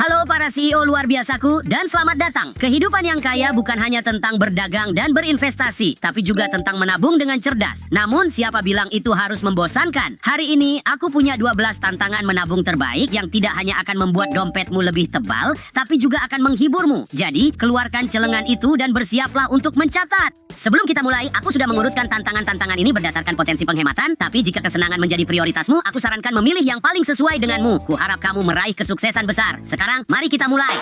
Halo para CEO luar biasaku dan selamat datang. Kehidupan yang kaya bukan hanya tentang berdagang dan berinvestasi, tapi juga tentang menabung dengan cerdas. Namun siapa bilang itu harus membosankan? Hari ini aku punya 12 tantangan menabung terbaik yang tidak hanya akan membuat dompetmu lebih tebal, tapi juga akan menghiburmu. Jadi keluarkan celengan itu dan bersiaplah untuk mencatat. Sebelum kita mulai, aku sudah mengurutkan tantangan-tantangan ini berdasarkan potensi penghematan, tapi jika kesenangan menjadi prioritasmu, aku sarankan memilih yang paling sesuai denganmu. Kuharap kamu meraih kesuksesan besar. Sekarang, mari kita mulai.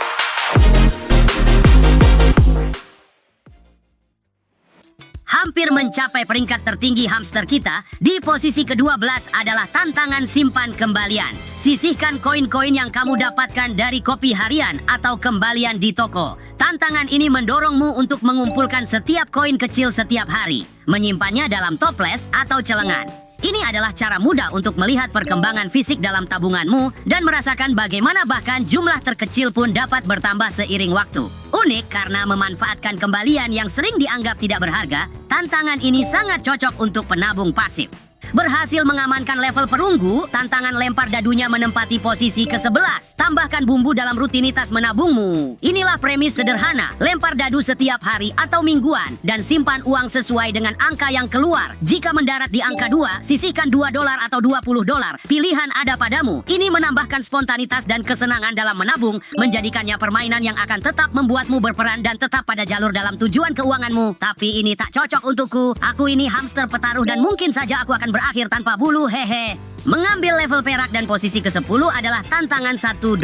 Hampir mencapai peringkat tertinggi hamster kita, di posisi ke-12 adalah tantangan simpan kembalian. Sisihkan koin-koin yang kamu dapatkan dari kopi harian atau kembalian di toko. Tantangan ini mendorongmu untuk mengumpulkan setiap koin kecil setiap hari, menyimpannya dalam toples atau celengan. Ini adalah cara mudah untuk melihat perkembangan fisik dalam tabunganmu dan merasakan bagaimana bahkan jumlah terkecil pun dapat bertambah seiring waktu. Unik karena memanfaatkan kembalian yang sering dianggap tidak berharga, tantangan ini sangat cocok untuk penabung pasif. Berhasil mengamankan level perunggu, tantangan lempar dadunya menempati posisi ke-11. Tambahkan bumbu dalam rutinitas menabungmu. Inilah premis sederhana, lempar dadu setiap hari atau mingguan, dan simpan uang sesuai dengan angka yang keluar. Jika mendarat di angka 2, sisihkan $2 atau $20. Pilihan ada padamu. Ini menambahkan spontanitas dan kesenangan dalam menabung, menjadikannya permainan yang akan tetap membuatmu berperan dan tetap pada jalur dalam tujuan keuanganmu. Tapi ini tak cocok untukku. Aku ini hamster petaruh dan mungkin saja aku akan berakhir tanpa bulu, hehe. Mengambil level perak dan posisi ke-10 adalah tantangan $1.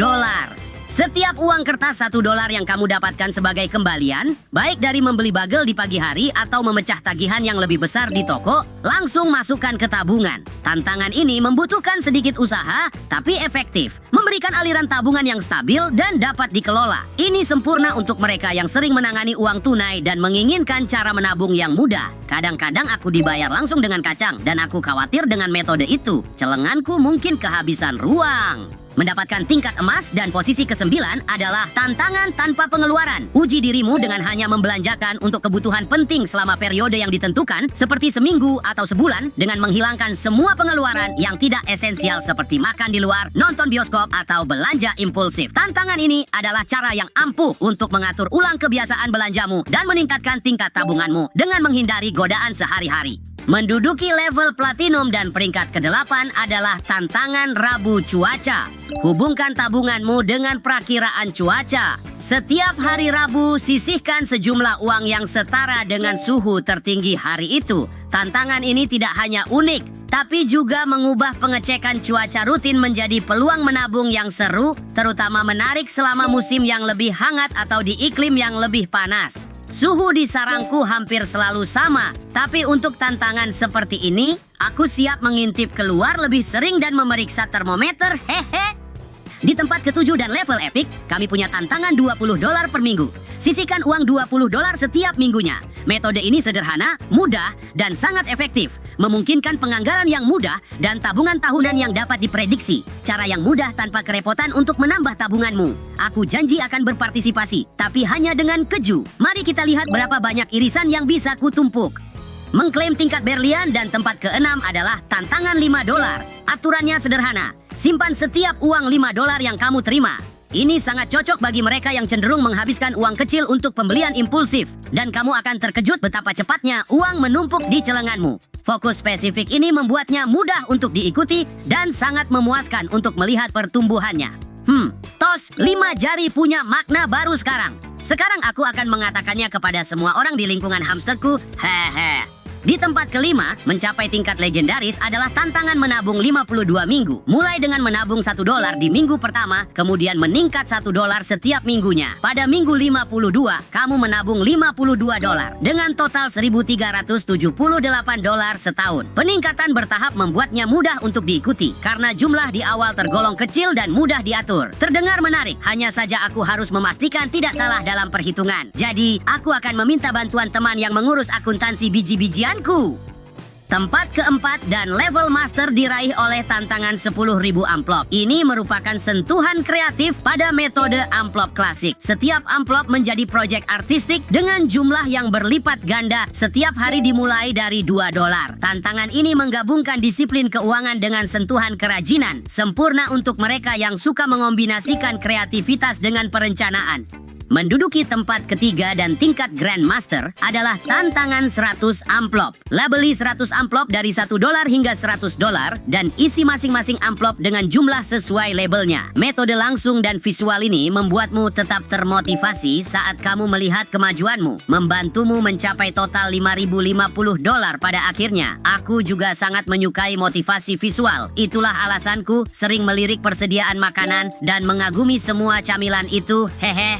Setiap uang kertas $1 yang kamu dapatkan sebagai kembalian, baik dari membeli bagel di pagi hari atau memecah tagihan yang lebih besar di toko, langsung masukkan ke tabungan. Tantangan ini membutuhkan sedikit usaha, tapi efektif, memberikan aliran tabungan yang stabil dan dapat dikelola. Ini sempurna untuk mereka yang sering menangani uang tunai dan menginginkan cara menabung yang mudah. Kadang-kadang aku dibayar langsung dengan kacang, dan aku khawatir dengan metode itu. Celenganku mungkin kehabisan ruang. Mendapatkan tingkat emas dan posisi ke-9 adalah tantangan tanpa pengeluaran. Uji dirimu dengan hanya membelanjakan untuk kebutuhan penting selama periode yang ditentukan, seperti seminggu atau sebulan, dengan menghilangkan semua pengeluaran yang tidak esensial seperti makan di luar, nonton bioskop, atau belanja impulsif. Tantangan ini adalah cara yang ampuh untuk mengatur ulang kebiasaan belanjamu dan meningkatkan tingkat tabunganmu dengan menghindari godaan sehari-hari. Menduduki level platinum dan peringkat ke-8 adalah tantangan Rabu cuaca. Hubungkan tabunganmu dengan perakiraan cuaca. Setiap hari Rabu, sisihkan sejumlah uang yang setara dengan suhu tertinggi hari itu. Tantangan ini tidak hanya unik, tapi juga mengubah pengecekan cuaca rutin menjadi peluang menabung yang seru, terutama menarik selama musim yang lebih hangat atau di iklim yang lebih panas. Suhu di sarangku hampir selalu sama, tapi untuk tantangan seperti ini, aku siap mengintip keluar lebih sering dan memeriksa termometer, hehe. Di tempat ke-7 dan level epic, kami punya tantangan $20 per minggu. Sisihkan uang $20 setiap minggunya. Metode ini sederhana, mudah, dan sangat efektif. Memungkinkan penganggaran yang mudah dan tabungan tahunan yang dapat diprediksi. Cara yang mudah tanpa kerepotan untuk menambah tabunganmu. Aku janji akan berpartisipasi, tapi hanya dengan keju. Mari kita lihat berapa banyak irisan yang bisa kutumpuk. Mengklaim tingkat berlian dan tempat ke-6 adalah tantangan $5. Aturannya sederhana. Simpan setiap uang $5 yang kamu terima. Ini sangat cocok bagi mereka yang cenderung menghabiskan uang kecil untuk pembelian impulsif. Dan kamu akan terkejut betapa cepatnya uang menumpuk di celenganmu. Fokus spesifik ini membuatnya mudah untuk diikuti dan sangat memuaskan untuk melihat pertumbuhannya. Tos 5 jari punya makna baru sekarang. Sekarang aku akan mengatakannya kepada semua orang di lingkungan hamsterku, hehe. Di tempat ke-5, mencapai tingkat legendaris adalah tantangan menabung 52 minggu. Mulai dengan menabung $1 di minggu pertama, kemudian meningkat $1 setiap minggunya. Pada minggu 52, kamu menabung $52 dengan total $1.378 setahun. Peningkatan bertahap membuatnya mudah untuk diikuti karena jumlah di awal tergolong kecil dan mudah diatur. Terdengar menarik, hanya saja aku harus memastikan tidak salah dalam perhitungan. Jadi, aku akan meminta bantuan teman yang mengurus akuntansi biji-bijianku. Tempat keempat dan level master diraih oleh tantangan 10.000 amplop. Ini merupakan sentuhan kreatif pada metode amplop klasik. Setiap amplop menjadi proyek artistik dengan jumlah yang berlipat ganda setiap hari dimulai dari $2. Tantangan ini menggabungkan disiplin keuangan dengan sentuhan kerajinan, sempurna untuk mereka yang suka mengombinasikan kreativitas dengan perencanaan. Menduduki tempat ketiga dan tingkat Grandmaster adalah tantangan 100 amplop. Labeli 100 amplop dari $1 hingga $100 dan isi masing-masing amplop dengan jumlah sesuai labelnya. Metode langsung dan visual ini membuatmu tetap termotivasi saat kamu melihat kemajuanmu, membantumu mencapai total $5.050 pada akhirnya. Aku juga sangat menyukai motivasi visual. Itulah alasanku sering melirik persediaan makanan dan mengagumi semua camilan itu, hehe.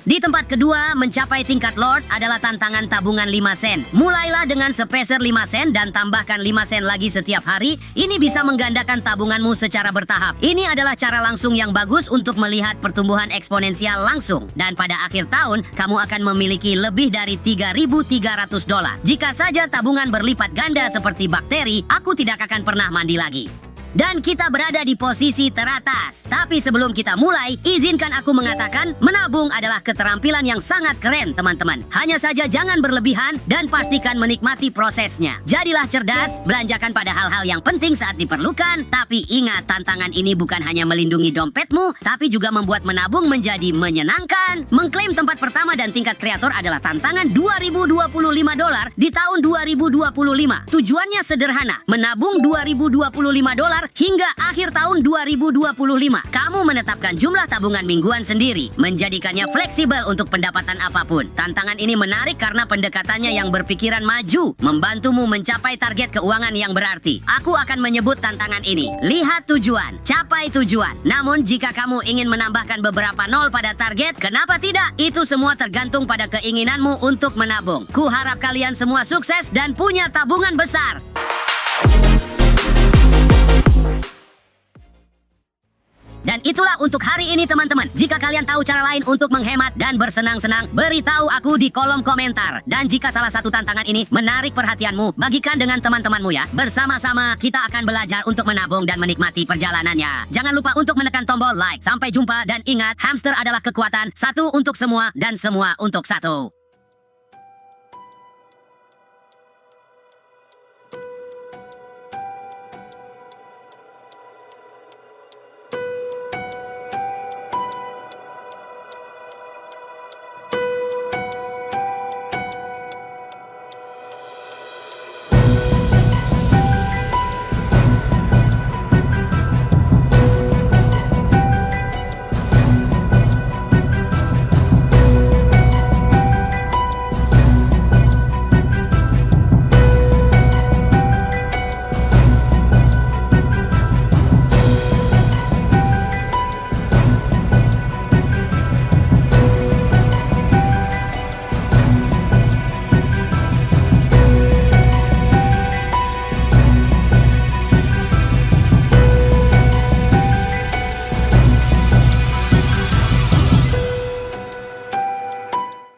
Di tempat kedua, mencapai tingkat Lord adalah tantangan tabungan 5 sen. Mulailah dengan sepeser 5 sen dan tambahkan 5 sen lagi setiap hari. Ini bisa menggandakan tabunganmu secara bertahap. Ini adalah cara langsung yang bagus untuk melihat pertumbuhan eksponensial langsung. Dan pada akhir tahun, kamu akan memiliki lebih dari $3.300. Jika saja tabungan berlipat ganda seperti bakteri, aku tidak akan pernah mandi lagi. Dan kita berada di posisi teratas. Tapi sebelum kita mulai, izinkan aku mengatakan, menabung adalah keterampilan yang sangat keren, teman-teman. Hanya saja jangan berlebihan dan pastikan menikmati prosesnya. Jadilah cerdas, belanjakan pada hal-hal yang penting saat diperlukan. Tapi ingat, tantangan ini bukan hanya melindungi dompetmu, tapi juga membuat menabung menjadi menyenangkan. Mengklaim tempat pertama dan tingkat kreator adalah tantangan $2.025 di tahun 2025. Tujuannya sederhana, menabung $2.025 hingga akhir tahun 2025. Kamu menetapkan jumlah tabungan mingguan sendiri, menjadikannya fleksibel untuk pendapatan apapun. Tantangan ini menarik karena pendekatannya yang berpikiran maju, membantumu mencapai target keuangan yang berarti. Aku akan menyebut tantangan ini, lihat tujuan, capai tujuan. Namun jika kamu ingin menambahkan beberapa nol pada target, kenapa tidak? Itu semua tergantung pada keinginanmu untuk menabung. Ku harap kalian semua sukses dan punya tabungan besar. Dan itulah untuk hari ini, teman-teman. Jika kalian tahu cara lain untuk menghemat dan bersenang-senang, beritahu aku di kolom komentar. Dan jika salah satu tantangan ini menarik perhatianmu, bagikan dengan teman-temanmu ya. Bersama-sama kita akan belajar untuk menabung dan menikmati perjalanannya. Jangan lupa untuk menekan tombol like. Sampai jumpa dan ingat, hamster adalah kekuatan. Satu untuk semua dan semua untuk satu.